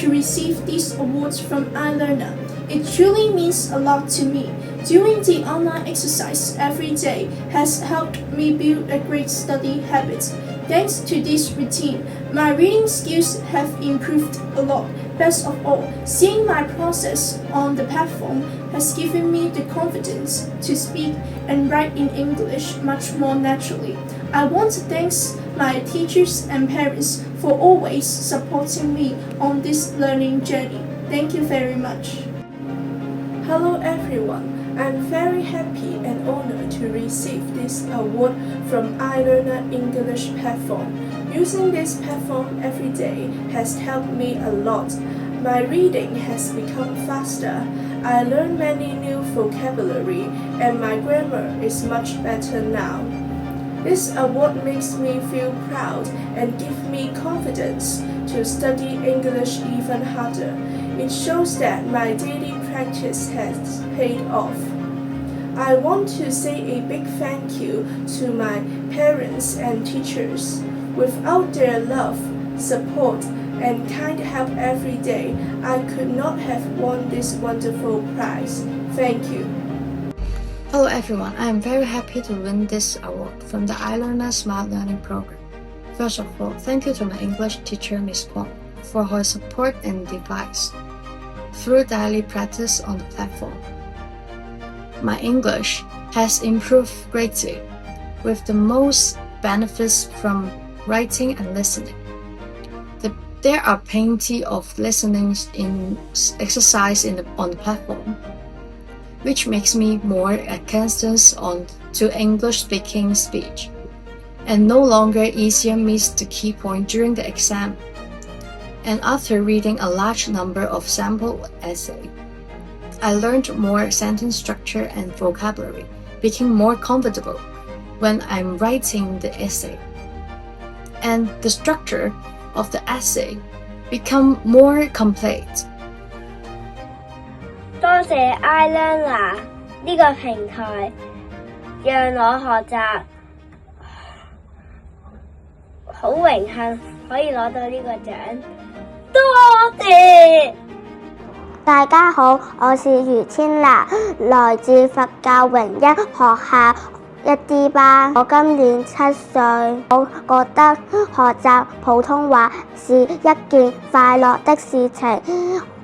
to receive these awards from iLearner. It truly means a lot to me. Doing the online exercise every day has helped me build a great study habit. Thanks to this routine, my reading skills have improved a lot. Best of all, seeing my process on the platform has given me the confidence to speak and write in English much more naturally. I want to thank my teachers and parents for always supporting me on this learning journey. Thank you very much. Hello everyone. I'm very happy and honored to receive this award from iLearner English platform. Using this platform every day has helped me a lot. My reading has become faster. I learned many new vocabulary and my grammar is much better now. This award makes me feel proud and gives me confidence to study English even harder. It shows that my daily practice has paid off. I want to say a big thank you to my parents and teachers. Without their love, support, and kind help every day, I could not have won this wonderful prize. Thank you. Hello everyone, I am very happy to win this award from the iLearner Smart Learning Program. First of all, thank you to my English teacher Miss Kwok for her support and advice through daily practice on the platform. My English has improved greatly, with the most benefits from writing and listening. There are plenty of listening in exercise on the platform, which makes me more accustomed to English speaking speech, and no longer easier miss the key point during the exam. And after reading a large number of sample essays, I learned more sentence structure and vocabulary, became more comfortable when I'm writing the essay, and the structure of the essay become more complete. 多謝 iLearner 呢個平台，讓我學習，好榮幸可以攞到呢個獎，多謝！大家好，我是余千娜，來自佛教榮一學校1D 班，我今年7歲，我覺得學習普通話是一件快樂的事情。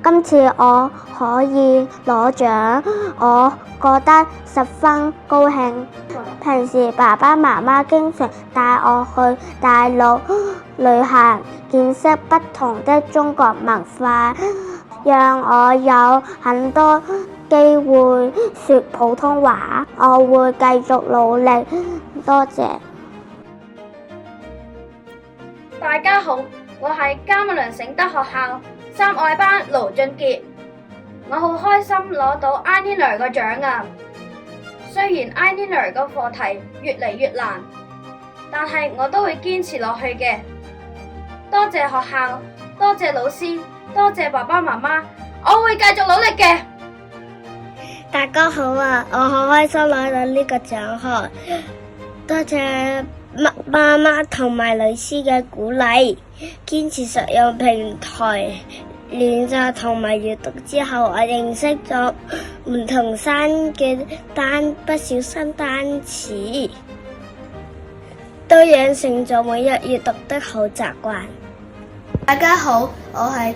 今次我可以攞獎，我覺得十分高興。平時爸爸媽媽經常帶我去大陸旅行，見識不同的中國文化，讓我有很多機會說普通話，我會繼續努力。多謝。大家好，我係嘉密良誠德學校3愛班盧俊傑，我好開心攞到 iLearner 個獎啊！雖然 iLearner 個課題越嚟越難，但係我都會堅持落去嘅。多謝學校，多謝老師，多謝爸爸媽媽，我會繼續努力嘅。大家好啊！我好開心攞到呢個獎項，多謝媽媽同埋老師嘅鼓勵，堅持實用平台練習同埋閱讀之後，我認識咗唔同新嘅不少新單詞，都養成咗每日閱讀的好習慣。大家好，我係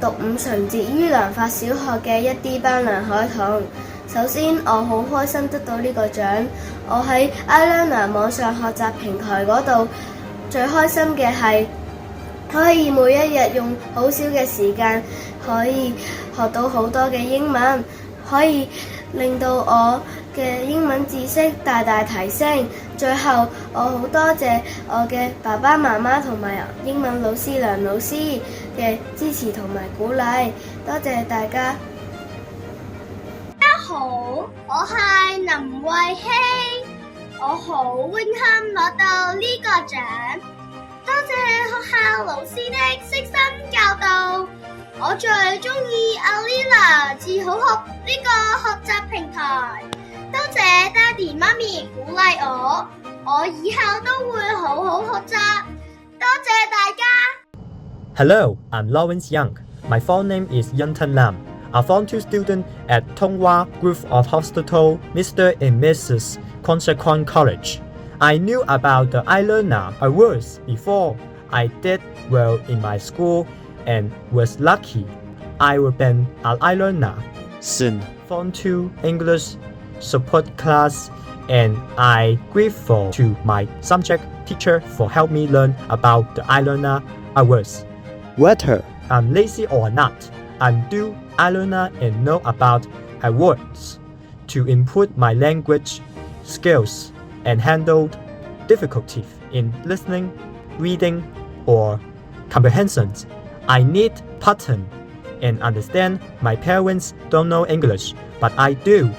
讀伍純哲於良法小學嘅1D 班梁海彤。首先，我好開心得到呢個獎。我喺 iLearner 網上學習平台嗰度，最開心嘅係可以每一日用好少嘅時間，可以學到好多嘅英文，可以令到我嘅英文知識大大提升。最後，我好多謝我嘅爸爸媽媽同埋英文老師梁老師嘅支持同埋鼓勵，多謝大家。大家好，我係林慧希，我好榮幸攞到呢個獎，多謝學校老師的悉心教導，我最鍾意 iLearner 自好學呢個學習平台，多謝爹哋媽咪鼓勵我以後都會好好學習，多謝大家。Hello, I'm Lawrence Young My full name is Yunten Lam, a Form 2 student at Tonghua Group of Hospital, Mr. and Mrs. Consequent College. I knew about the iLearner Awards before I did well in my school and was lucky I would be an iLearner since Form 2 English support class, and I grateful to my subject teacher for helping me learn about the iLearner Awards. Whether I'm lazy or not, I do iLearner and know about awards to improve my language skills and handle difficulties in listening, reading, or comprehension. I need pattern and understand my parents don't know English, but I do.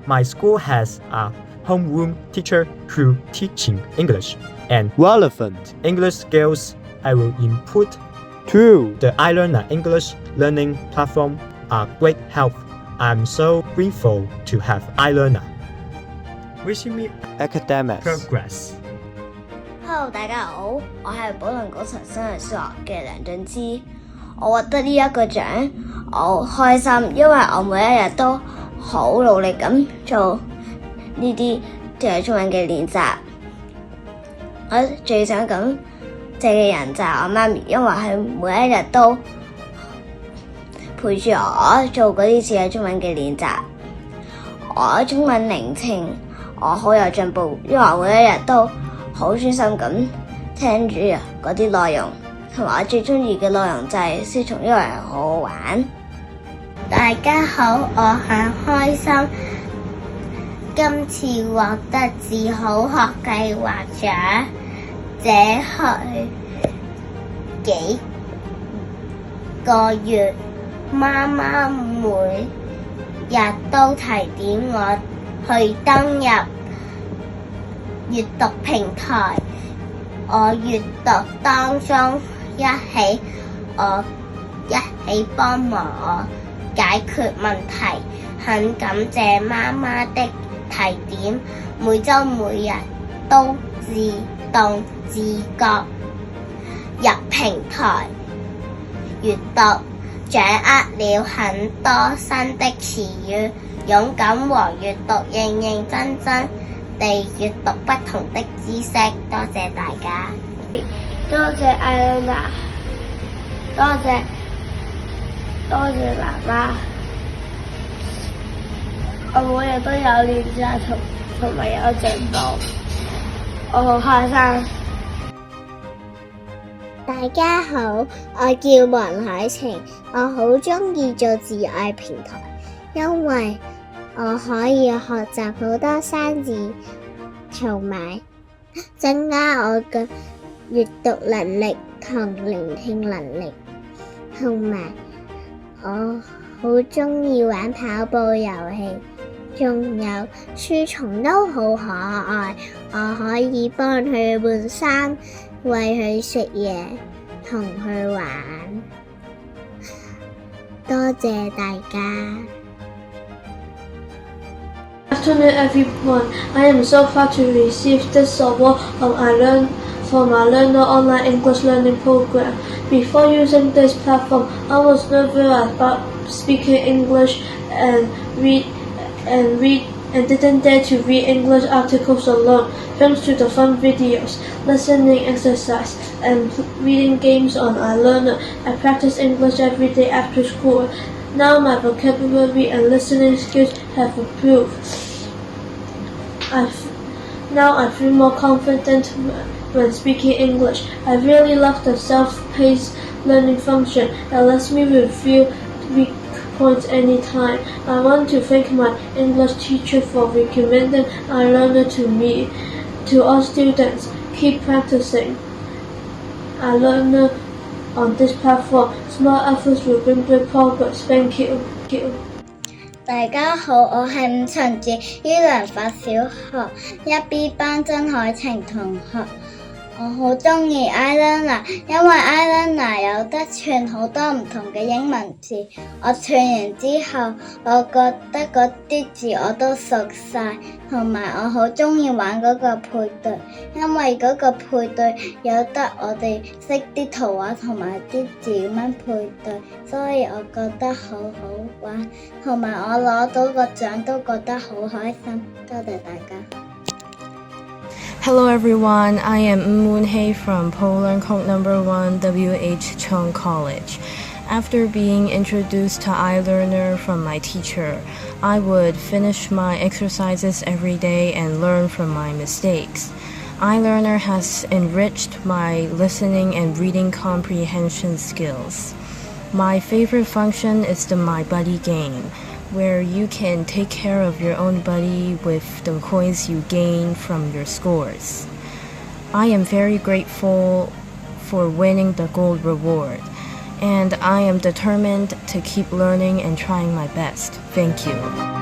My school has a homeroom teacher who teaching English and relevant English skills I will input through the iLearner English learning platform are great help. I'm so grateful to have iLearner. Wishing me academic progress. Hello， 大家好，我係寶輪高層生日小學嘅梁俊之。我獲得呢一個獎，我好開心，因為我每一日都好努力咁做呢啲嘅中文嘅練習。我最想感謝嘅人就係我媽咪，因為佢每一日都陪住我做嗰啲次嘅中文嘅練習。我中文聆聽我好有進步，因為我每一日都好專心咁聽住嗰啲內容，同埋我最中意嘅內容就係書蟲，因為好好玩。大家好，我很開心今次獲得智好學計劃獎，這去幾個月，媽媽每日都提點我去登入閱讀平台，我閱讀當中我一起幫忙我解決問題，很感謝媽媽的提點，每週每日都自動自覺入平台閱讀，掌握了很多新的詞語，勇敢和閱讀，認認真真地閱讀不同的知識。多謝大家，多謝iLearner，多謝爸爸，我每日都有練習同埋有進步，我好開心。大家好，我叫黃海晴，我好鍾意做自愛平台，因為我可以學習好多生字，同埋增加我嘅閱讀能力同聆聽能力，同埋我好鍾意玩跑步遊戲，仲有書蟲都好可愛，我可以幫佢換衫，餵佢食嘢，同佢玩。多謝大家。Good afternoon, everyone. I am so proud to receive this award from iLearner online English learning program. Before using this platform, I was nervous about speaking English and didn't dare to read English articles alone. Thanks to the fun videos, listening exercise, and reading games on iLearner, I practice English every day after school. Now my vocabulary and listening skills have improved. Now I feel more confident when speaking English. I really love the self-paced learning function that lets me review weak points anytime. I want to thank my English teacher for recommending iLearner to me. To all students, keep practicing iLearner on this platform. Small efforts will bring great progress. Thank you.大家好，我係伍陳志，於良發小學1B 班曾海晴同學。我好鍾意 iLearner， 因為 iLearner 有得串好多唔同嘅英文字，我串完之後，我覺得嗰啲字我都熟晒，同埋我好鍾意玩嗰個配對，因為嗰個配對有得我哋識啲圖畫同埋啲字咁樣配對，所以我覺得好好玩，同埋我攞到個獎都覺得好開心，多謝大家。Hello everyone, I am Moon Hei from Poland Code No. 1 W.H. Chung College. After being introduced to iLearner from my teacher, I would finish my exercises every day and learn from my mistakes. iLearner has enriched my listening and reading comprehension skills. My favorite function is the My Buddy game, where you can take care of your own buddy with the coins you gain from your scores. I am very grateful for winning the gold reward, and I am determined to keep learning and trying my best. Thank you.